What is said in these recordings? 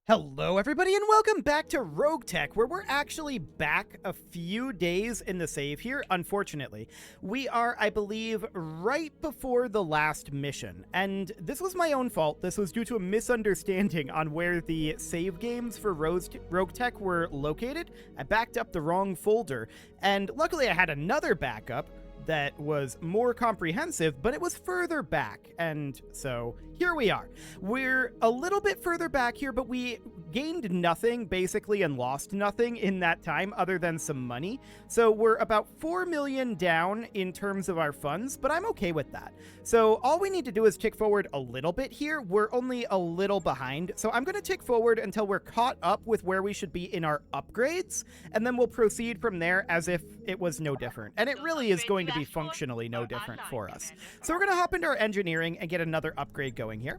Hello everybody and welcome back to RogueTech, where we're actually back a few days in the save here, unfortunately. We are, I believe, right before the last mission, and this was my own fault. This was due to a misunderstanding on where the save games for RogueTech were located. I backed up the wrong folder, and luckily I had another backup that was more comprehensive, but it was further back, and so here we are. We're a little bit further back here, but we gained nothing, basically, and lost nothing in that time other than some money. So we're about 4 million down in terms of our funds, but I'm okay with that. So all we need to do is tick forward a little bit here. We're only a little behind, so I'm going to tick forward until we're caught up with where we should be in our upgrades, and then we'll proceed from there as if it was no different. And it really is going to be functionally no different for us. So we're going to hop into our engineering and get another upgrade going here.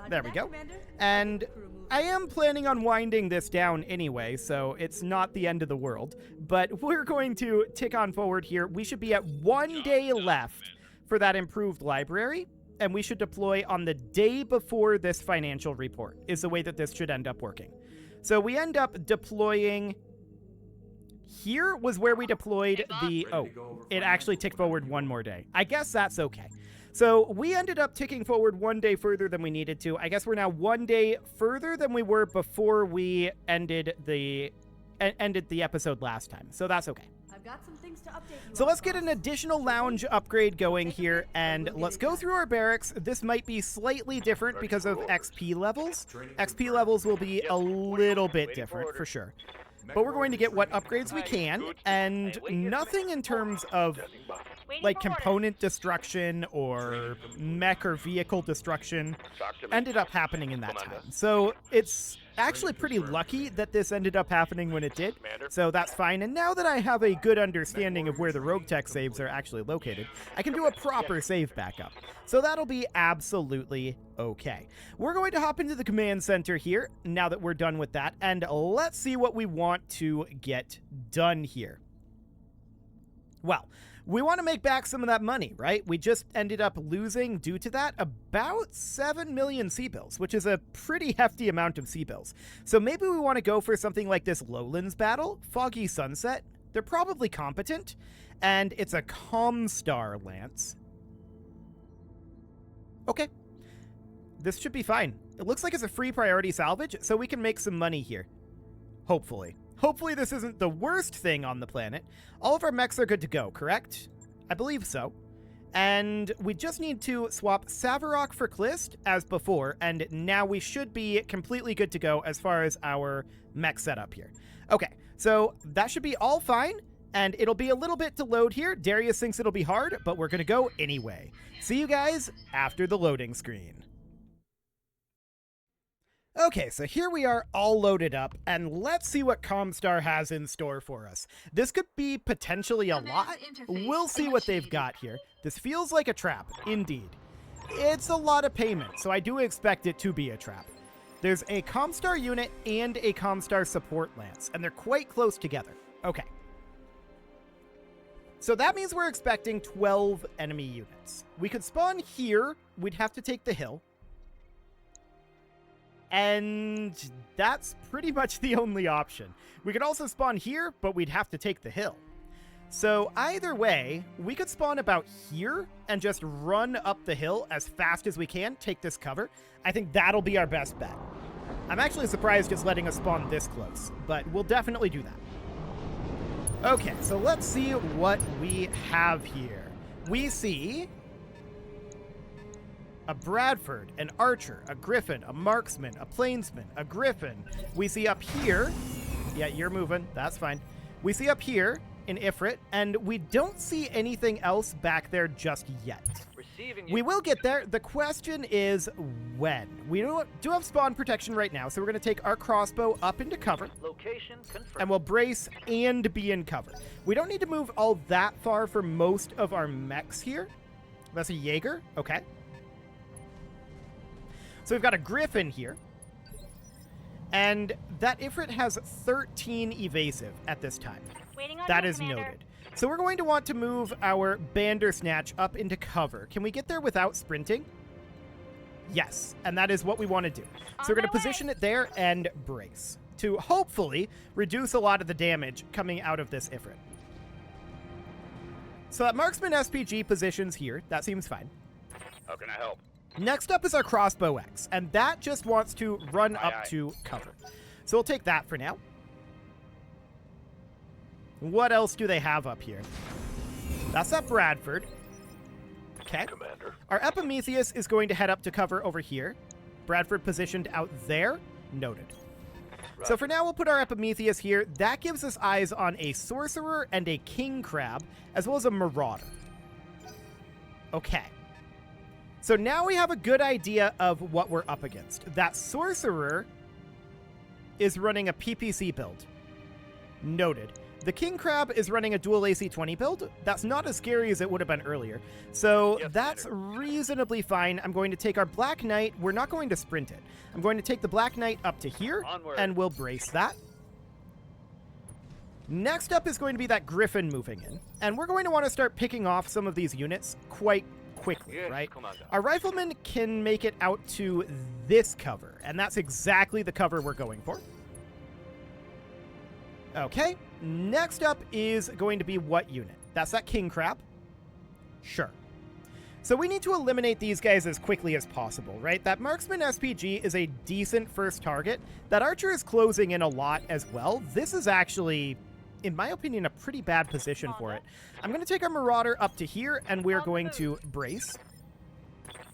There we go. And I am planning on winding this down anyway, so it's not the end of the world. But we're going to tick on forward here. We should be at 1 day left for that improved library, and we should deploy on the day before this financial report, is the way that this should end up working. So we end up deploying... Here was where we deployed the... Oh, it actually ticked forward one more day. I guess that's okay. So we ended up ticking forward 1 day further than we needed to. I guess we're now 1 day further than we were before we ended the episode last time. So that's okay. I've got some things to update you. So let's get an additional lounge upgrade going here, and let's go through our barracks. This might be slightly different because of XP levels. XP levels will be a little bit different for sure. But we're going to get what upgrades we can, and nothing in terms of like component destruction or mech or vehicle destruction ended up happening in that time. So it's actually pretty lucky that this ended up happening when it did, so that's fine. And now that I have a good understanding of where the RogueTech saves are actually located, I can do a proper save backup. So that'll be absolutely okay. We're going to hop into the command center here now that we're done with that, and let's see what we want to get done here. Well, we want to make back some of that money, right? We just ended up losing, due to that, about 7 million C-bills, which is a pretty hefty amount of C-bills. So maybe we want to go for something like this Lowlands battle, Foggy Sunset. They're probably competent, and it's a Comstar Lance. Okay. This should be fine. It looks like it's a free priority salvage, so we can make some money here. Hopefully. Hopefully this isn't the worst thing on the planet. All of our mechs are good to go, correct? I believe so. And we just need to swap Savarok for Klist as before, and now we should be completely good to go as far as our mech setup here. Okay, so that should be all fine, and it'll be a little bit to load here. Darius thinks it'll be hard, but we're gonna go anyway. See you guys after the loading screen. Okay, so here we are all loaded up, and let's see what Comstar has in store for us. This could be potentially a lot. We'll see what they've got here. This feels like a trap, indeed. It's a lot of payment, so I do expect it to be a trap. There's a Comstar unit and a Comstar support lance, and they're quite close together. Okay. So that means we're expecting 12 enemy units. We could spawn here. We'd have to take the hill. And that's pretty much the only option. We could also spawn here, but we'd have to take the hill. So either way, we could spawn about here and just run up the hill as fast as we can, take this cover. I think that'll be our best bet. I'm actually surprised it's letting us spawn this close, but we'll definitely do that. Okay, so let's see what we have here. We see a Bradford, an Archer, a Griffin, a Marksman, a Plainsman, a Griffin. We see up here, yeah, you're moving, that's fine. We see up here an Ifrit, and we don't see anything else back there just yet. We will get there. The question is when. We do have spawn protection right now, so we're going to take our crossbow up into cover. Location confirmed. And we'll brace and be in cover. We don't need to move all that far for most of our mechs here. That's a Jaeger, okay. So we've got a Griffin here, and that Ifrit has 13 evasive at this time. That is noted. So we're going to want to move our Bandersnatch up into cover. Can we get there without sprinting? Yes, and that is what we want to do. So we're going to position it there and brace to hopefully reduce a lot of the damage coming out of this Ifrit. So that marksman SPG positions here. That seems fine. How can I help? Next up is our crossbow X, and that just wants to run up to cover. So we'll take that for now. What else do they have up here? That's that Bradford. Okay. Commander. Our Epimetheus is going to head up to cover over here. Bradford positioned out there. Noted. Right. So for now, we'll put our Epimetheus here. That gives us eyes on a Sorcerer and a King Crab, as well as a Marauder. Okay. So now we have a good idea of what we're up against. That Sorcerer is running a PPC build. Noted. The King Crab is running a dual AC-20 build. That's not as scary as it would have been earlier. So Yes, that's reasonably fine. I'm going to take our Black Knight. We're not going to sprint it. I'm going to take the Black Knight up to here, Onward. and we'll brace that. Next up is going to be that Griffin moving in. And we're going to want to start picking off some of these units quite quickly, Yes, right? Commander. Our Riflemen can make it out to this cover, and that's exactly the cover we're going for. Okay, next up is going to be what unit? That's that King Crab? Sure. So we need to eliminate these guys as quickly as possible, right? That Marksman SPG is a decent first target. That Archer is closing in a lot as well. This is actually, in my opinion, a pretty bad position for it. I'm going to take our Marauder up to here, and we're going to brace.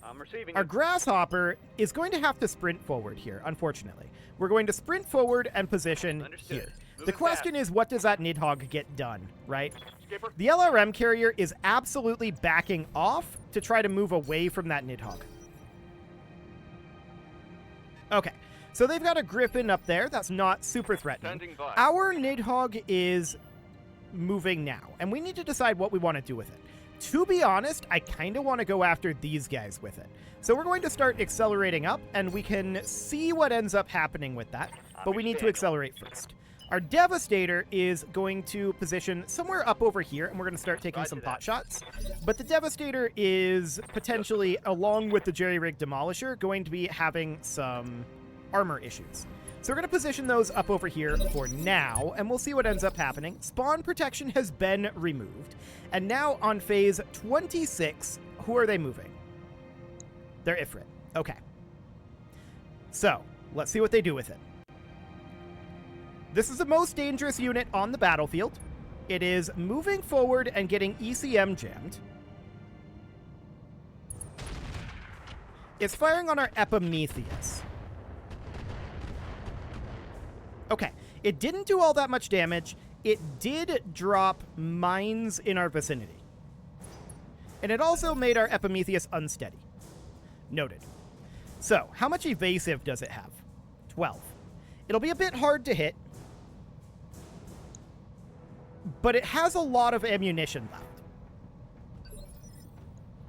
I'm receiving Our it. Grasshopper is going to have to sprint forward here, unfortunately. We're going to sprint forward and position Understood. here. The Moving question is, what does that Nidhogg get done, right? Skipper. The LRM carrier is absolutely backing off to try to move away from that Nidhogg. Okay, so they've got a Griffin up there. That's not super threatening. Standing by. Our Nidhogg is moving now, and we need to decide what we want to do with it. To be honest, I kind of want to go after these guys with it. So we're going to start accelerating up, and we can see what ends up happening with that, but we need to accelerate first. Our Devastator is going to position somewhere up over here, and we're going to start taking some pot shots. But the Devastator is potentially, along with the Jerry-Rig Demolisher, going to be having some armor issues. So we're going to position those up over here for now, and we'll see what ends up happening. Spawn protection has been removed. And now on phase 26, who are they moving? They're Ifrit. Okay. So, let's see what they do with it. This is the most dangerous unit on the battlefield. It is moving forward and getting ECM jammed. It's firing on our Epimetheus. Okay, it didn't do all that much damage. It did drop mines in our vicinity. And it also made our Epimetheus unsteady. Noted. So, how much evasive does it have? 12. It'll be a bit hard to hit, but it has a lot of ammunition left.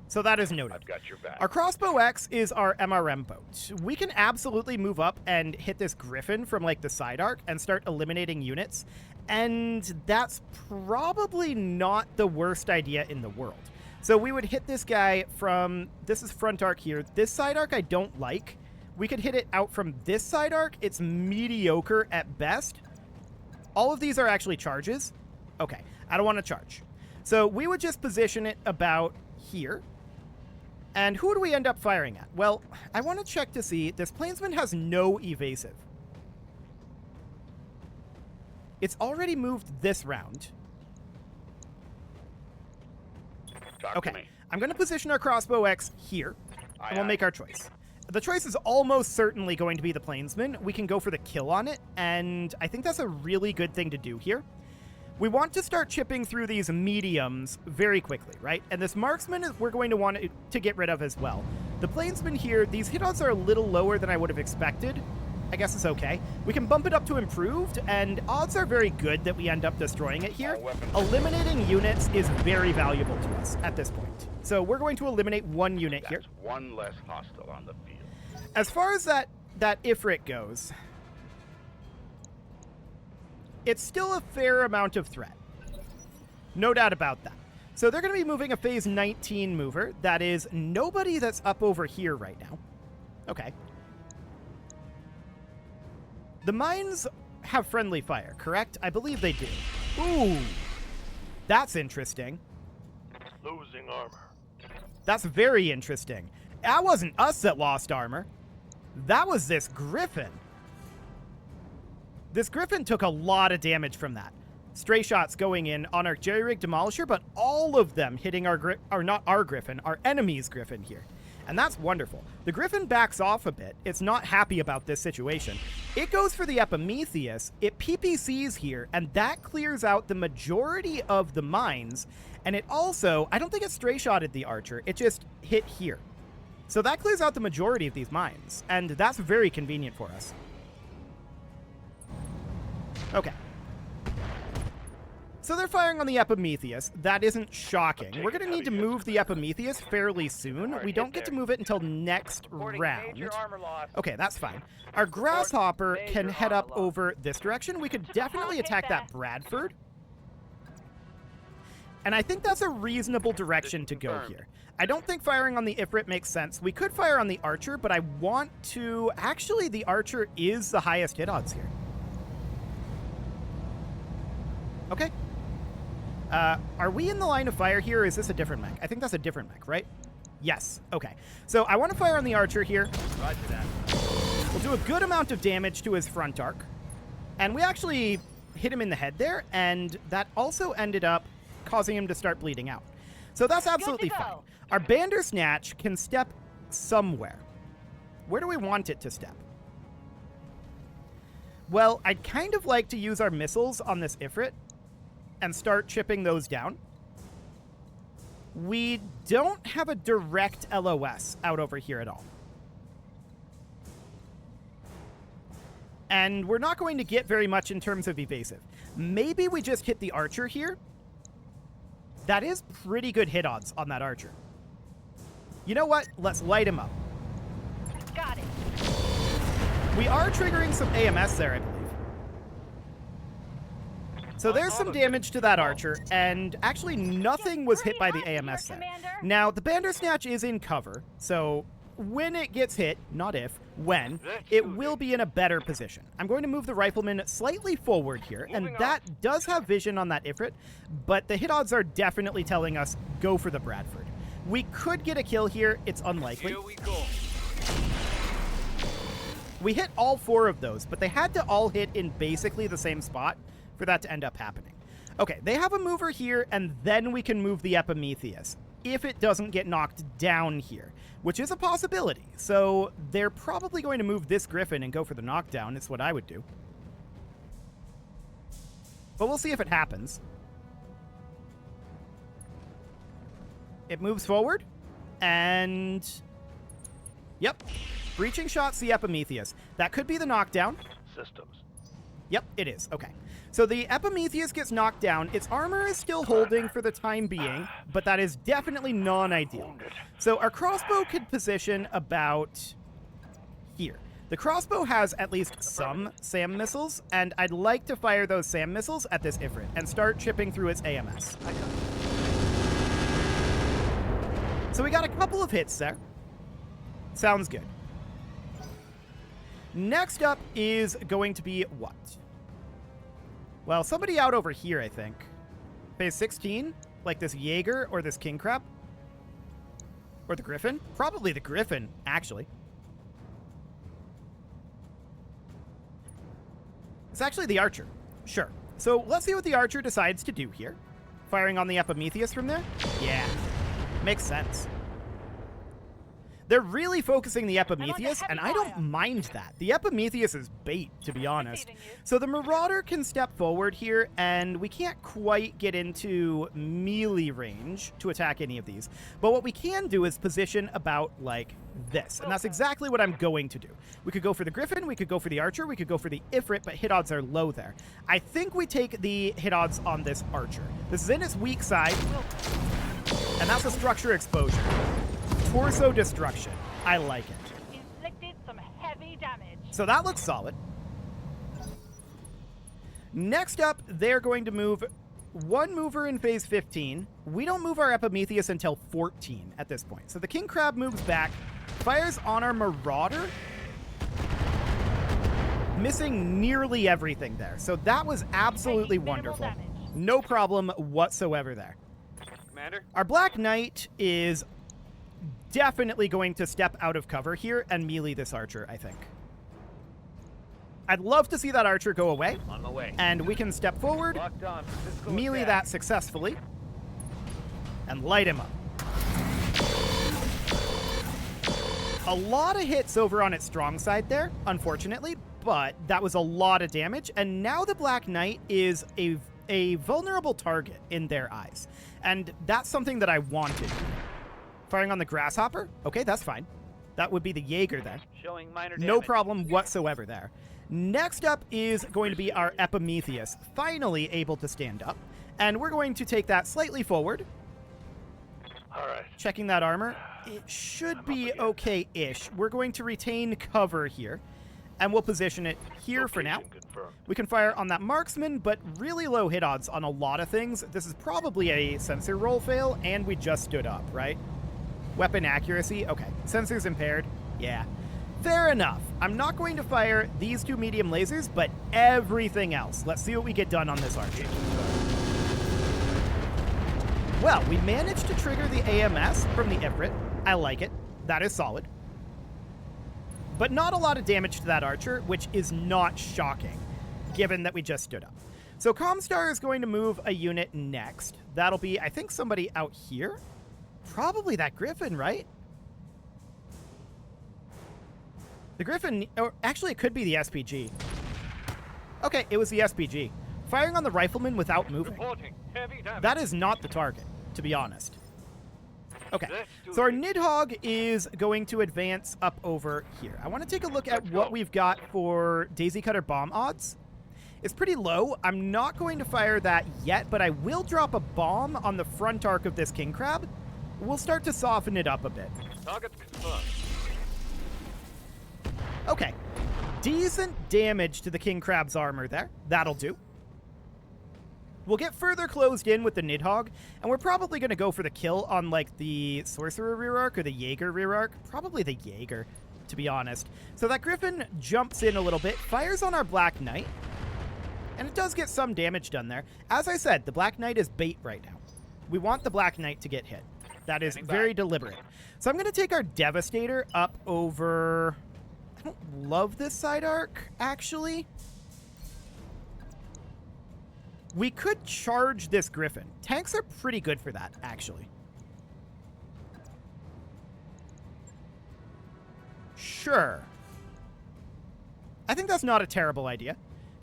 So that is noted. I've got your back. Our Crossbow X is our MRM boat. We can absolutely move up and hit this Griffin from like the side arc and start eliminating units. And that's probably not the worst idea in the world. So we would hit this guy from, this is front arc here. This side arc I don't like. We could hit it out from this side arc. It's mediocre at best. All of these are actually charges. Okay, I don't want to charge. So we would just position it about here. And who do we end up firing at? Well, I want to check to see. This Plainsman has no evasive. It's already moved this round. Talk to Okay, me. I'm going to position our Crossbow X here, and we'll aye. make our choice. The choice is almost certainly going to be the Plainsman. We can go for the kill on it, and I think that's a really good thing to do here. We want to start chipping through these mediums very quickly, right? And this Marksman we're going to want to get rid of as well. The Plainsman here, these hit odds are a little lower than I would have expected. I guess it's okay. We can bump it up to improved, and odds are very good that we end up destroying it here. Eliminating units is very valuable to us at this point. So we're going to eliminate one unit here. That's one less hostile on the field. As far as that Ifrit goes, it's still a fair amount of threat. No doubt about that. So they're going to be moving a phase 19 mover. That is nobody that's up over here right now. Okay. The mines have friendly fire, correct? I believe they do. Ooh. That's interesting. Losing armor. That's very interesting. That wasn't us that lost armor. That was this Griffin. This Griffin took a lot of damage from that. Stray shots going in on our jerry-rig demolisher, but all of them hitting not our Griffin, our enemy's Griffin here. And that's wonderful. The Griffin backs off a bit. It's not happy about this situation. It goes for the Epimetheus. It PPCs here, and that clears out the majority of the mines. And it also, I don't think it stray-shotted the archer. It just hit here. So that clears out the majority of these mines, and that's very convenient for us. Okay. So they're firing on the Epimetheus. That isn't shocking. We're going to need to move the Epimetheus fairly soon. We don't get to move it until next round. Okay, that's fine. Our Grasshopper can head up over this direction. We could definitely attack that Bradford. And I think that's a reasonable direction to go here. I don't think firing on the Ifrit makes sense. We could fire on the Archer, but I want to... Actually, the Archer is the highest hit odds here. Okay. Are we in the line of fire here, or is this a different mech? I think that's a different mech, right? Yes. Okay. So I want to fire on the Archer here. Roger that. We'll do a good amount of damage to his front arc. And we actually hit him in the head there, and that also ended up causing him to start bleeding out. So that's absolutely fine. Our Bandersnatch can step somewhere. Where do we want it to step? Well, I'd kind of like to use our missiles on this Ifrit and start chipping those down. We don't have a direct LOS out over here at all. And we're not going to get very much in terms of evasive. Maybe we just hit the Archer here. That is pretty good hit odds on that Archer. You know what? Let's light him up. Got it. We are triggering some AMS there, I believe. So there's some damage to that Archer, and actually nothing was hit by the AMS there. Now, the Bandersnatch is in cover, so when it gets hit, not if, when, it will be in a better position. I'm going to move the Rifleman slightly forward here, and that does have vision on that Ifrit, but the hit odds are definitely telling us go for the Bradford. We could get a kill here. It's unlikely. Here we go. We hit all 4 of those, but they had to all hit in basically the same spot for that to end up happening. Okay, they have a mover here, and then we can move the Epimetheus if it doesn't get knocked down here, which is a possibility. So they're probably going to move this Griffin and go for the knockdown. It's what I would do. But we'll see if it happens. It moves forward, and... Yep. Breaching shots the Epimetheus. That could be the knockdown. Systems. Yep, it is. Okay. So the Epimetheus gets knocked down. Its armor is still holding for the time being, but that is definitely non-ideal. So our crossbow could position about here. The crossbow has at least some SAM missiles, and I'd like to fire those SAM missiles at this Ifrit and start chipping through its AMS. So we got a couple of hits there. Sounds good. Next up is going to be what? Well, somebody out over here, I think. Phase 16? Like this Jaeger or this King Crab? Or the Griffin? Probably the Griffin, actually. It's actually the Archer. Sure. So let's see what the Archer decides to do here. Firing on the Epimetheus from there? Yeah. Makes sense. They're really focusing the Epimetheus, and I don't mind that. The Epimetheus is bait, to be honest. So the Marauder can step forward here, and we can't quite get into melee range to attack any of these. But what we can do is position about like this, and that's exactly what I'm going to do. We could go for the Griffin, we could go for the Archer, we could go for the Ifrit, but hit odds are low there. I think we take the hit odds on this Archer. This is in its weak side, and that's a structure exposure. Torso destruction. I like it. Inflicted some heavy damage. So that looks solid. Next up, they're going to move one mover in phase 15. We don't move our Epimetheus until 14 at this point. So the King Crab moves back. Fires on our Marauder. Missing nearly everything there. So that was absolutely Taking minimal wonderful. damage. No problem whatsoever there. Commander? Our Black Knight is definitely going to step out of cover here and melee this archer, I think. I'd love to see that archer go away, On my way. and we can step forward, Locked on. Physical melee attack. that successfully, and light him up. A lot of hits over on its strong side there, unfortunately, but that was a lot of damage, and now the Black Knight is a vulnerable target in their eyes, and that's something that I wanted. Firing on the Grasshopper? Okay, that's fine. That would be the Jaeger then. Showing minor damage. No problem whatsoever there. Next up is going to be our Epimetheus, finally able to stand up, and we're going to take that slightly forward. All right. Checking that armor. It should be okay-ish. We're going to retain cover here, and we'll position it here for now. Location confirmed. We can fire on that marksman, but really low hit odds on a lot of things. This is probably a sensor roll fail, and we just stood up, right? Weapon accuracy? Okay. Sensors impaired? Yeah. Fair enough. I'm not going to fire these two medium lasers, but everything else. Let's see what we get done on this archer. Well, we managed to trigger the AMS from the Ifrit. I like it. That is solid. But not a lot of damage to that archer, which is not shocking, given that we just stood up. So Comstar is going to move a unit next. That'll be, I think, somebody out here. Probably that Griffin, right? The Griffin, or actually it could be the SPG. Okay, it was the SPG. Firing on the rifleman without moving. Reporting. Heavy damage. That is not the target, to be honest. Okay, Let's do so our this. Nidhogg is going to advance up over here. I want to take a look at what we've got for Daisy Cutter bomb odds. It's pretty low. I'm not going to fire that yet, but I will drop a bomb on the front arc of this king crab. We'll start to soften it up a bit. Target confirmed. Okay, decent damage to the king crab's armor there. That'll do. We'll get further closed in with the Nidhogg, and we're probably going to go for the kill on, like, the Sorcerer rear arc or the Jaeger rear arc. Probably the Jaeger, to be honest. So that Griffin jumps in a little bit, fires on our Black Knight, and it does get some damage done there. As I said, the Black Knight is bait right now. We want the Black Knight to get hit. That is very deliberate. So I'm going to take our Devastator up over... I don't love this side arc, actually. We could charge this Griffin. Tanks are pretty good for that, actually. Sure. I think that's not a terrible idea.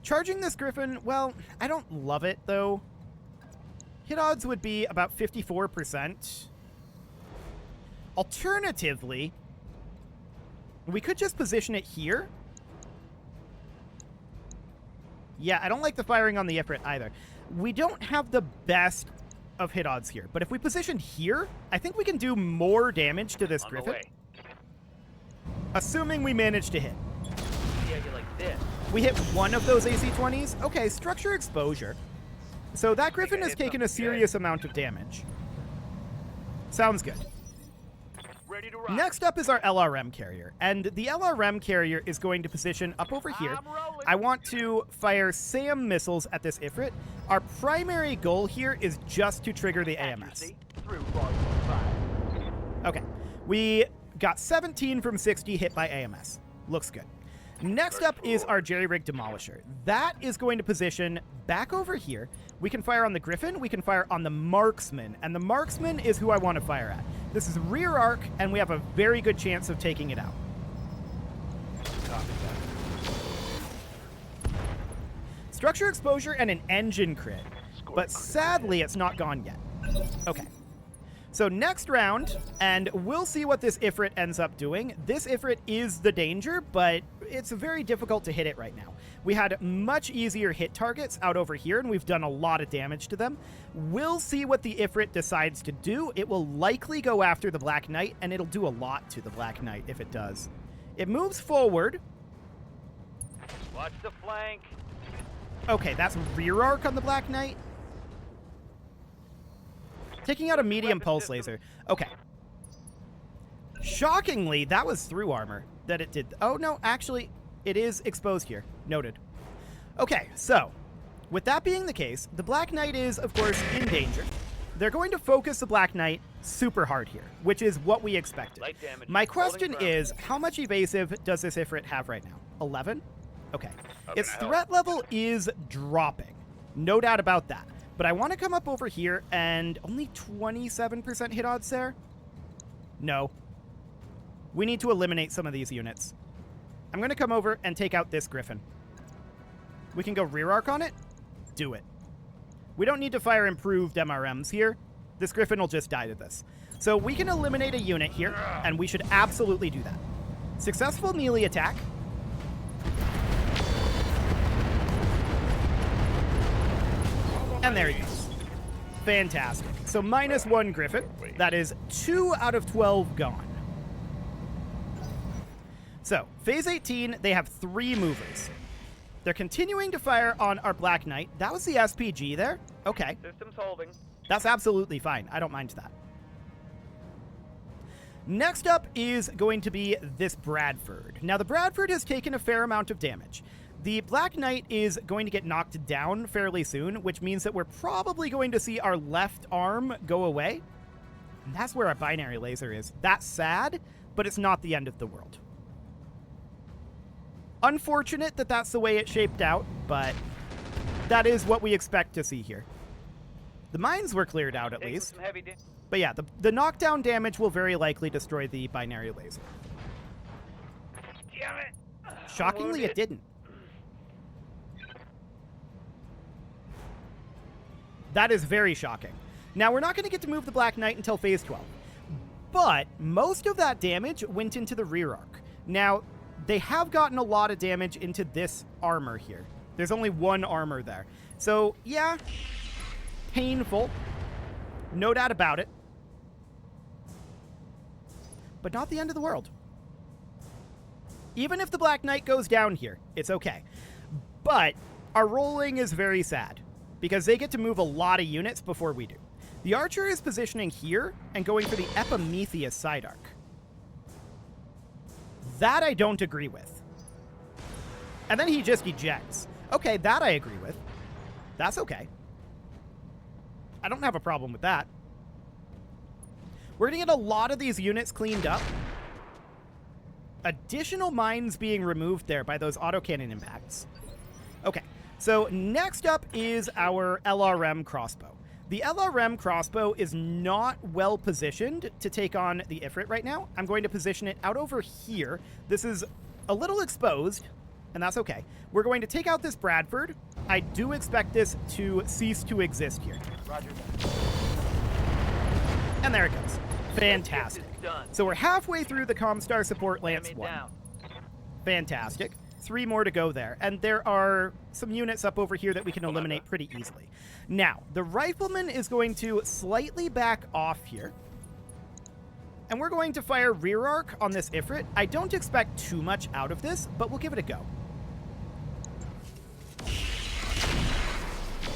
Charging this Griffin, well, I don't love it, though. Hit odds would be about 54%. Alternatively, we could just position it here. Yeah, I don't like the firing on the Ifrit either. We don't have the best of hit odds here, but if we position here, I think we can do more damage to this On the Griffin. way. Assuming we manage to hit. Yeah, you like this. We hit one of those AC-20s. Okay, structure exposure. So that Griffin has hit taken a something serious amount of damage. Sounds good. Ready to rock. Next up is our LRM carrier, and the LRM carrier is going to position up over here. I'm rolling. I want to fire SAM missiles at this Ifrit. Our primary goal here is just to trigger the AMS. Accuracy through volume 5. Okay, we got 17 from 60 hit by AMS. Looks good. Next up is our jerry-rig demolisher. That is going to position back over here. We can fire on the Griffin, we can fire on the marksman, and the marksman is who I want to fire at. This is rear arc, and we have a very good chance of taking it out. Copy that. Structure exposure and an engine crit, but sadly it's not gone yet. Okay. So next round, and we'll see what this Ifrit ends up doing. This Ifrit is the danger, but it's very difficult to hit it right now. We had much easier hit targets out over here, and we've done a lot of damage to them. We'll see what the Ifrit decides to do. It will likely go after the Black Knight, and it'll do a lot to the Black Knight if it does. It moves forward. Watch the flank. Okay, that's rear arc on the Black Knight. Taking out a medium pulse laser. Okay. Shockingly, that was through armor that it did. Oh, no, actually, it is exposed here. Noted. Okay, so, with that being the case, the Black Knight is, of course, in danger. They're going to focus the Black Knight super hard here, which is what we expected. Light damage. My question Holding is, how much evasive does this Ifrit have right now? 11? Okay. Its can I help? threat level is dropping. No doubt about that. But I want to come up over here and only 27% hit odds there? No. We need to eliminate some of these units. I'm going to come over and take out this Griffin. We can go rear arc on it? Do it. We don't need to fire improved MRMs here. This Griffin will just die to this. So we can eliminate a unit here, and we should absolutely do that. Successful melee attack. And there he goes. Fantastic. So -1 Griffin. That is 2 out of 12 gone. So, phase 18, they have 3 movers. They're continuing to fire on our Black Knight. That was the SPG there. Okay. Systems holding. That's absolutely fine. I don't mind that. Next up is going to be this Bradford. Now, the Bradford has taken a fair amount of damage. The Black Knight is going to get knocked down fairly soon, which means that we're probably going to see our left arm go away. And that's where our binary laser is. That's sad, but it's not the end of the world. Unfortunate that that's the way it shaped out, but that is what we expect to see here. The mines were cleared out at Taking least. some heavy But yeah, the knockdown damage will very likely destroy the binary laser. Damn it. Shockingly, it didn't. That is very shocking. Now, we're not going to get to move the Black Knight until phase 12. But most of that damage went into the rear arc. Now, they have gotten a lot of damage into this armor here. There's only 1 armor there. So, yeah, painful. No doubt about it. But not the end of the world. Even if the Black Knight goes down here, it's okay. But our rolling is very sad, because they get to move a lot of units before we do. The Archer is positioning here and going for the Epimetheus side arc. That I don't agree with. And then he just ejects. Okay, that I agree with. That's okay. I don't have a problem with that. We're going to get a lot of these units cleaned up. Additional mines being removed there by those autocannon impacts. Okay, so next up is our LRM crossbow. The LRM crossbow is not well positioned to take on the Ifrit right now. I'm going to position it out over here. This is a little exposed, and that's okay. We're going to take out this Bradford. I do expect this to cease to exist here. Roger. And there it goes. Fantastic. So we're halfway through the Comstar support Lance 1. Fantastic. 3 more to go there. And there are some units up over here that we can eliminate pretty easily. Now, the Rifleman is going to slightly back off here. And we're going to fire rear arc on this Ifrit. I don't expect too much out of this, but we'll give it a go.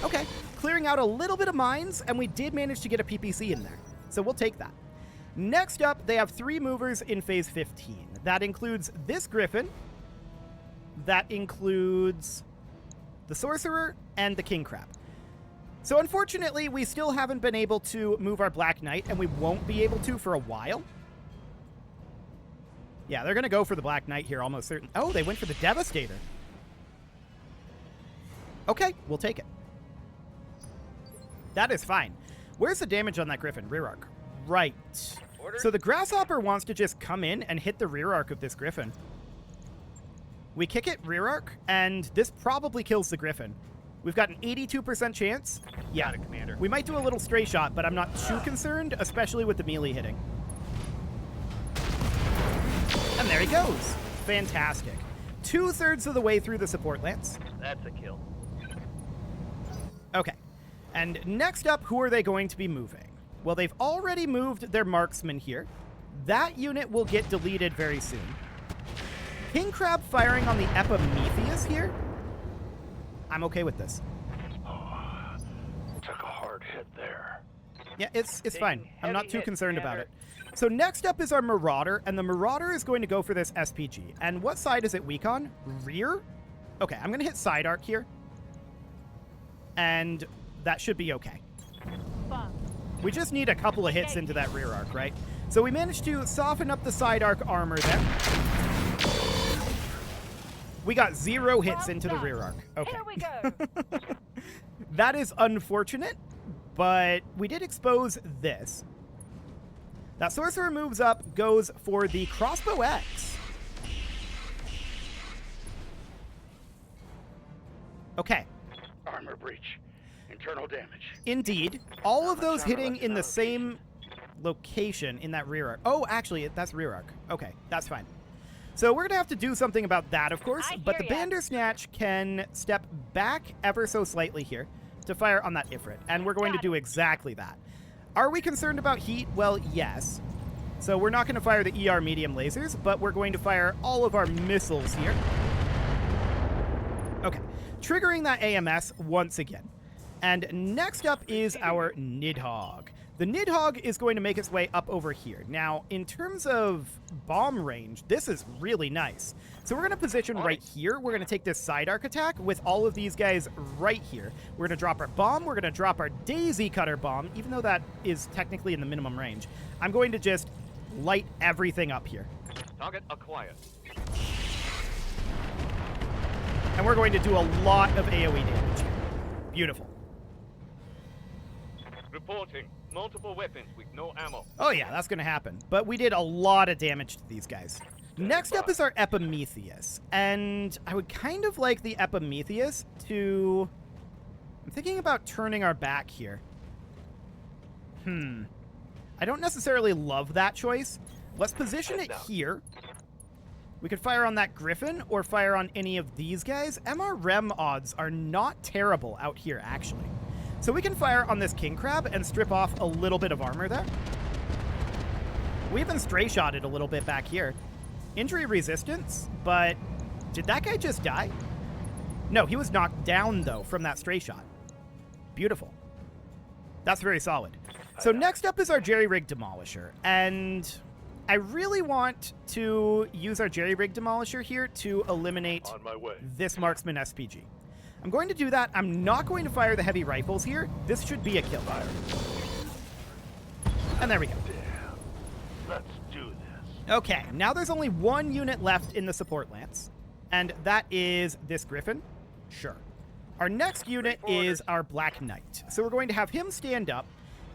Okay, clearing out a little bit of mines, and we did manage to get a PPC in there. So we'll take that. Next up, they have 3 movers in phase 15. That includes this Griffin. That includes the Sorcerer and the King Crab. So unfortunately, we still haven't been able to move our Black Knight, and we won't be able to for a while. Yeah, they're going to go for the Black Knight here, almost certain. Oh, they went for the Devastator. Okay, we'll take it. That is fine. Where's the damage on that Griffin? Rear arc. Right. Order. So the Grasshopper wants to just come in and hit the rear arc of this Griffin. We kick it rear arc, and this probably kills the Griffin. We've got an 82% chance. Yeah, Got it, Commander. we might do a little stray shot, but I'm not too concerned, especially with the melee hitting. And there he goes. Fantastic. 2/3 of the way through the support lance. That's a kill. Okay. And next up, who are they going to be moving? Well, they've already moved their marksman here. That unit will get deleted very soon. King Crab firing on the Epimetheus here? I'm okay with this. Oh, took a hard hit there. Yeah, it's fine. I'm not heavy too hits, concerned about Commander. it. So next up is our Marauder, and the Marauder is going to go for this SPG. And what side is it weak on? Rear? Okay, I'm going to hit side arc here. And that should be okay. Bum. We just need a couple of hits into that rear arc, right? So we managed to soften up the side arc armor there. We got 0 hits Well into the done. rear arc. Okay. Here we go. That is unfortunate, but we did expose this. That sorcerer moves up, goes for the crossbow X. Okay. Armor breach. Internal damage. Indeed. All of those hitting in the same location in that rear arc. Oh, actually, that's rear arc. Okay, that's fine. So we're going to have to do something about that, of course. I But the hear ya. Bandersnatch can step back ever so slightly here to fire on that Ifrit. And we're going to Got do exactly that. Are we concerned about heat? Well, yes. So we're not going to fire the ER medium lasers, but we're going to fire all of our missiles here. Okay, triggering that AMS once again. And next up is our Nidhogg. The Nidhogg is going to make its way up over here. Now, in terms of bomb range, this is really nice. So we're going to position right here. We're going to take this side arc attack with all of these guys right here. We're going to drop our bomb. We're going to drop our Daisy Cutter bomb, even though that is technically in the minimum range. I'm going to just light everything up here. Target acquired. And we're going to do a lot of AoE damage here. Beautiful. Reporting. Multiple weapons with no ammo. Oh yeah, that's going to happen. But we did a lot of damage to these guys. Next up is our Epimetheus. And I would kind of like the Epimetheus to... I'm thinking about turning our back here. I don't necessarily love that choice. Let's position it here. We could fire on that Griffin or fire on any of these guys. MRM odds are not terrible out here, actually. So we can fire on this King Crab and strip off a little bit of armor there. We even stray-shotted a little bit back here. Injury resistance, but did that guy just die? No, he was knocked down, though, from that stray shot. Beautiful. That's very solid. So next up is our Jerry-Rig Demolisher, and I really want to use our Jerry-Rig Demolisher here to eliminate On my way. this Marksman SPG. I'm going to do that. I'm not going to fire the heavy rifles here. This should be a kill. And there we go. Damn. Let's do this. Okay, now there's only one unit left in the support lance, and that is this Griffin. Sure. Our next unit is our Black Knight. So we're going to have him stand up.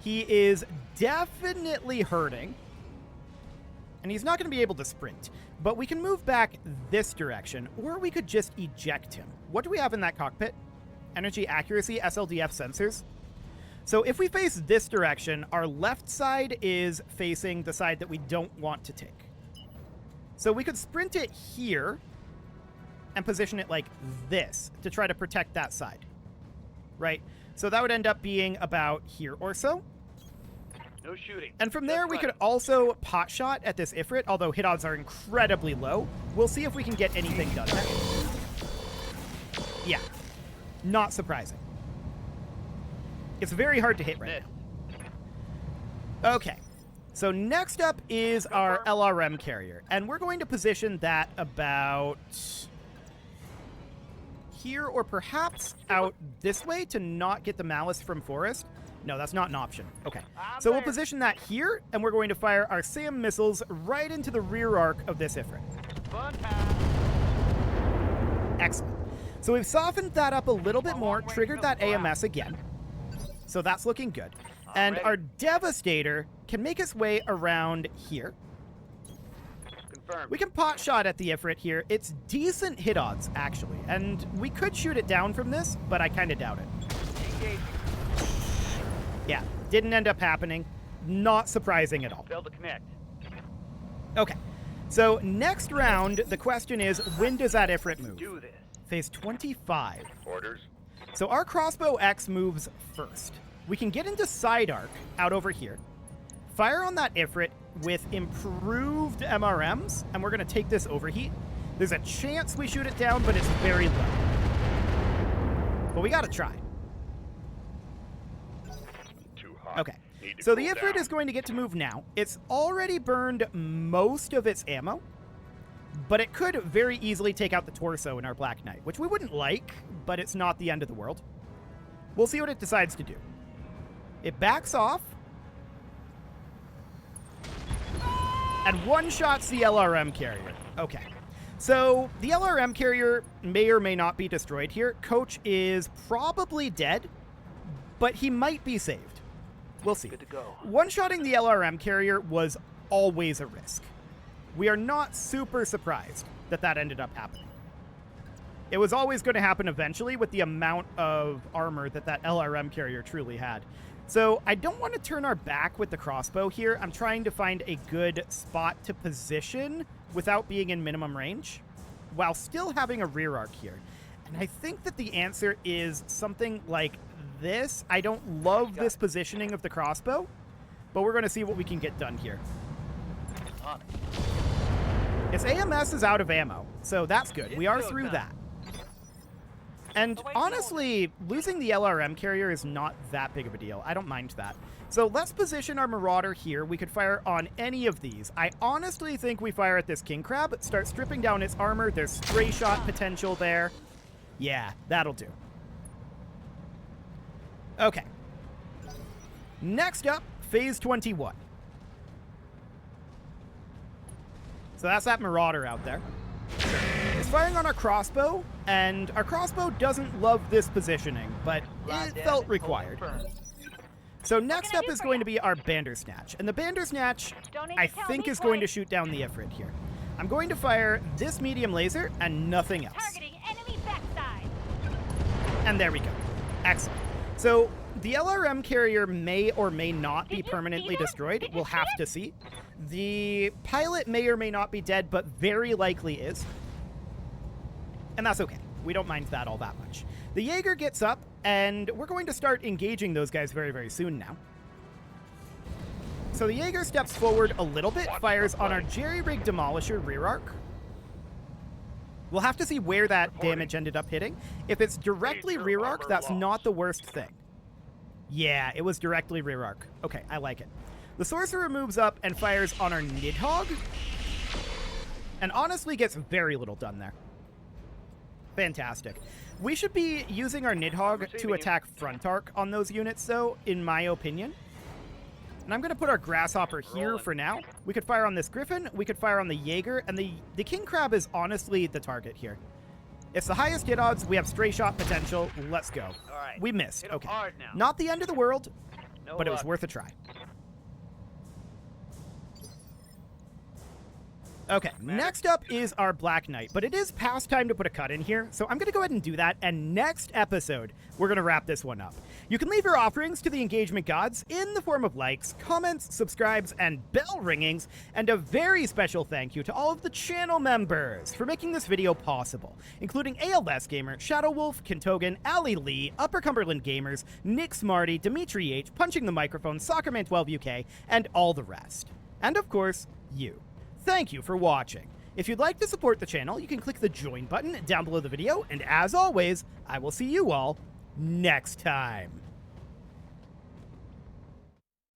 He is definitely hurting, and he's not going to be able to sprint. But we can move back this direction, or we could just eject him. What do we have in that cockpit? Energy accuracy, SLDF sensors. So if we face this direction, our left side is facing the side that we don't want to take. So we could sprint it here and position it like this to try to protect that side. Right? So that would end up being about here or so. No shooting. And from there, we could also pot shot at this Ifrit, although hit odds are incredibly low. We'll see if we can get anything done there. Yeah. Not surprising. It's very hard to hit right now. Okay. So next up is our LRM carrier. And we're going to position that about here or perhaps out this way to not get the Malice from Forest. No, that's not an option. Okay. So we'll position that here, and we're going to fire our SAM missiles right into the rear arc of this Ifrit. Fun time. Excellent. So we've softened that up a little bit more, triggered that AMS again. So that's looking good. And our Devastator can make its way around here. Confirmed. We can pot shot at the Ifrit here. It's decent hit odds, actually. And we could shoot it down from this, but I kind of doubt it. Engaging. Yeah, didn't end up happening. Not surprising at all. Failed to connect. Okay, so next round, the question is, when does that Ifrit move? Do this. Phase 25. Orders. So our Crossbow X moves first. We can get into Side Arc out over here, fire on that Ifrit with improved MRMs, and we're going to take this overheat. There's a chance we shoot it down, but it's very low. But we got to try. Too hot. Okay. Need to So the cool Ifrit down. is going to get to move now. It's already burned most of its ammo, but it could very easily take out the torso in our Black Knight, which we wouldn't like, but it's not the end of the world. We'll see what it decides to do. It backs off and one-shots the LRM carrier. Okay. So the LRM carrier may or may not be destroyed here. Coach is probably dead, but he might be saved. We'll see. Good to go. One-shotting the LRM carrier was always a risk. We are not super surprised that that ended up happening. It was always going to happen eventually with the amount of armor that that LRM carrier truly had. So I don't want to turn our back with the crossbow here. I'm trying to find a good spot to position without being in minimum range while still having a rear arc here. And I think that the answer is something like this. I don't love this positioning of the crossbow, but we're going to see what we can get done here. On it. Its AMS is out of ammo, so that's good. We are It's through showtime. that. And honestly, losing the LRM carrier is not that big of a deal. I don't mind that. So let's position our Marauder here. We could fire on any of these. I honestly think we fire at this King Crab, start stripping down its armor. There's stray shot potential there. Yeah, that'll do. Okay. Next up, Phase 21. So that's that Marauder out there. It's firing on our crossbow, and our crossbow doesn't love this positioning, but Line it down felt and required. confirm. So next can I up do is for going ya? to be our Bandersnatch, and the Bandersnatch, Don't need I to tell think, me is going to twice. shoot down the Ifrit here. I'm going to fire this medium laser and nothing else. Targeting enemy backside. And there we go. Excellent. So the LRM carrier may or may not be Did you permanently see that? destroyed. Did you We'll see have it? to see. The pilot may or may not be dead, but very likely is. And that's okay. We don't mind that all that much. The Jaeger gets up, and we're going to start engaging those guys very, very soon now. So the Jaeger steps forward a little bit, fires on our jerry-rig Demolisher rear arc. We'll have to see where that damage ended up hitting. If it's directly Major rear arc, armor that's loss. not the worst thing. Yeah, it was directly rear arc. Okay, I like it. The Sorcerer moves up and fires on our Nidhogg, and honestly gets very little done there. Fantastic. We should be using our Nidhogg to Receiving you. attack front arc on those units, though, in my opinion. And I'm going to put our Grasshopper here Rolling. for now. We could fire on this Griffin, we could fire on the Jaeger, and the King Crab is honestly the target here. It's the highest hit odds, we have stray shot potential, let's go. All right. We missed, Hit 'em okay. hard now. Not the end of the world, No but it was luck. worth a try. Okay, next up is our Black Knight, but it is past time to put a cut in here, so I'm going to go ahead and do that, and next episode, we're going to wrap this one up. You can leave your offerings to the engagement gods in the form of likes, comments, subscribes, and bell ringings, and a very special thank you to all of the channel members for making this video possible, including ALS Gamer, Shadow Wolf, Kintogan, Ali Lee, Upper Cumberland Gamers, Nick Smarty, Dimitri H, Punching the Microphone, Soccerman12 UK, and all the rest. And of course, you. Thank you for watching. If you'd like to support the channel, you can click the join button down below the video, and as always, I will see you all next time.